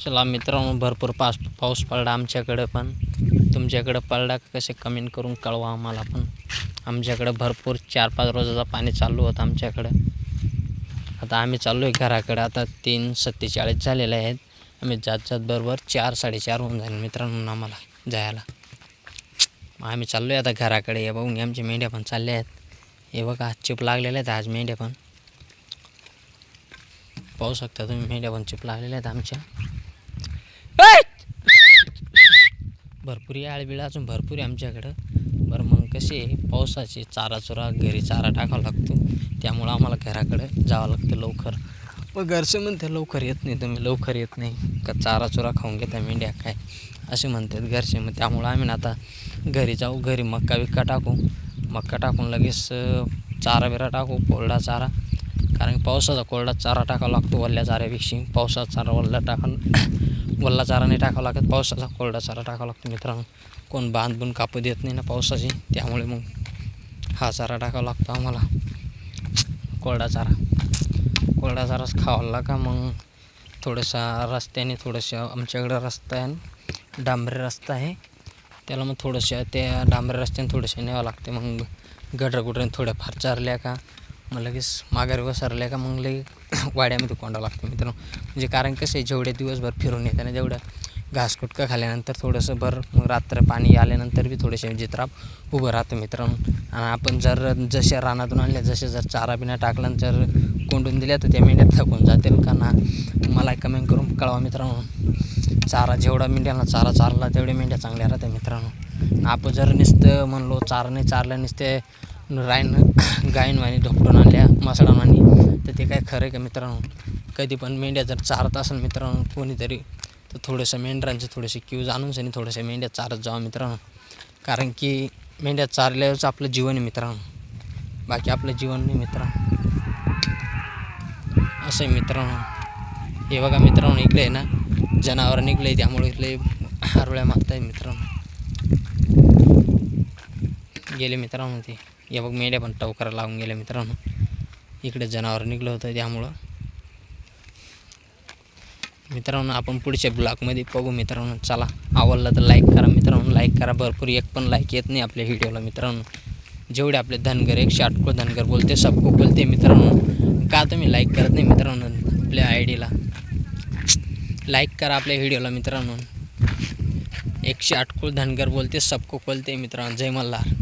चला मित्रांनो, भरपूर पाऊस पडला आमच्याकडे, पण तुमच्याकडे पडला का कसे कमेंट करून कळवा आम्हाला. पण आमच्याकडे भरपूर 4-5 रोजाचं पाणी चालू होतं आमच्याकडं. आता आम्ही चाललो आहे घराकडे. आता 3:47 झालेले आहेत. आम्ही जात बरोबर 4-4:30 होऊन जाईल मित्रांनो आम्हाला जायला. आम्ही चाललो आहे आता घराकडे. हे बघून आमच्या मेंढ्या पण चालल्या आहेत. हे बघा चिप लागलेले आहेत आज मेंढ्या पण. पाहू शकता तुम्ही, मेंढ्या पण चिप लागलेल्या आहेत आमच्या. भरपूर आळबिळ अजून भरपूर आहे आमच्याकडं. बरं मग कसे पावसाचे चारा घरी चारा टाकावा लागतो, त्यामुळं आम्हाला घराकडे जावं लागतं लवकर. मग घरचे म्हणते लवकर येत नाही तुम्ही, लवकर येत नाही का चारा खाऊन घेता मेंढ्या काय, असे म्हणतात घरचे. मग त्यामुळं आम्ही आता घरी जाऊ. घरी मक्का टाकून लगेच चारा टाकू, कोरडा चारा. कारण पावसाचा कोरडा चारा टाकावा लागतो वल्ल्या चाऱ्यापेक्षा. पावसाचा चारा वल्ला चारा नाही टाकावा लागत, पावसाचा कोरडा चारा टाकावा लागतो मित्रांनो. कोण बांधून कापू देत नाही ना पावसाची, त्यामुळे मग हा चारा टाकावा लागतो आम्हाला, कोरडा चाराच खावा लागा. मग थोडंसं रस्त्याने आमच्याकडं रस्ता आहे, डांबरी रस्ता आहे, त्याला मग थोडंसं त्या डांबरी रस्त्याने थोडंसं न्यावं लागते. मग गडरगुडरने थोड्याफार चारल्या का मग लगेच माघारी वसरल्या का मग लगेच वाड्यामध्ये कोंडावं लागतं मित्रांनो. म्हणजे कारण कसं आहे, जेवढे दिवसभर फिरून येताना जेवढं घास कुटका खाल्यानंतर थोडंसं मग रात्र पाणी आल्यानंतर बी थोडेसे जित्राप उभं राहतं मित्रांनो. आणि आपण जशा रानातून आणल्या जर चारा बिना टाकला जर कोंडून दिल्या तर त्या मेंढ्या थकून जातील का ना, मला कमेंट करून कळवा मित्रांनो. चारा जेवढा मेंढ्यांना चारा चारला तेवढ्या मेंढ्या चांगल्या राहतात मित्रांनो. आपण जर नुसतं म्हणलो चारा नाही चारलं, नुसते गायींवाणी ढोपटून आणल्या मसडांवाणी, तर ते काय खरं आहे का मित्रांनो. कधी पण मेंढ्या जर चारत असेल मित्रांनो कोणीतरी, तर थोडंसं मेंढरांचे थोडेसे क्यूज आणून आणि थोड्याशा मेंढ्या चारत जावं मित्रांनो. कारण की मेंढ्या चारल्यावरच आपलं जीवन आहे मित्रांनो, बाकी आपलं जीवन नाही मित्रांनो. असं आहे मित्रांनो. हे बघा मित्रांनो, इकडे आहे ना जनावर निघले, त्यामुळे इकडे हरवळ्या मारत आहे मित्रांनो. गेले मित्रांनो ते. हे बघ मेंढ्या पण टवकारा लावून गेले मित्रांनो. इकडे जनावर निघलं होतं त्यामुळं. मित्रांनो आपण पुढच्या ब्लॉगमध्ये बघू मित्रांनो. चला, आवडलं तर लाईक करा मित्रांनो, लाईक करा भरपूर. एक पण लाईक येत नाही आपल्या व्हिडिओला मित्रांनो. जेवढे आपले धनगर 108 धनगर बोलते सबको बोलते मित्रांनो. का तुम्ही लाईक करत नाही मित्रांनो आपल्या आयडीला? लाईक करा आपल्या व्हिडिओला मित्रांनो. 108 धनगर बोलते सबको बोलते मित्रांनो. जय मल्हार.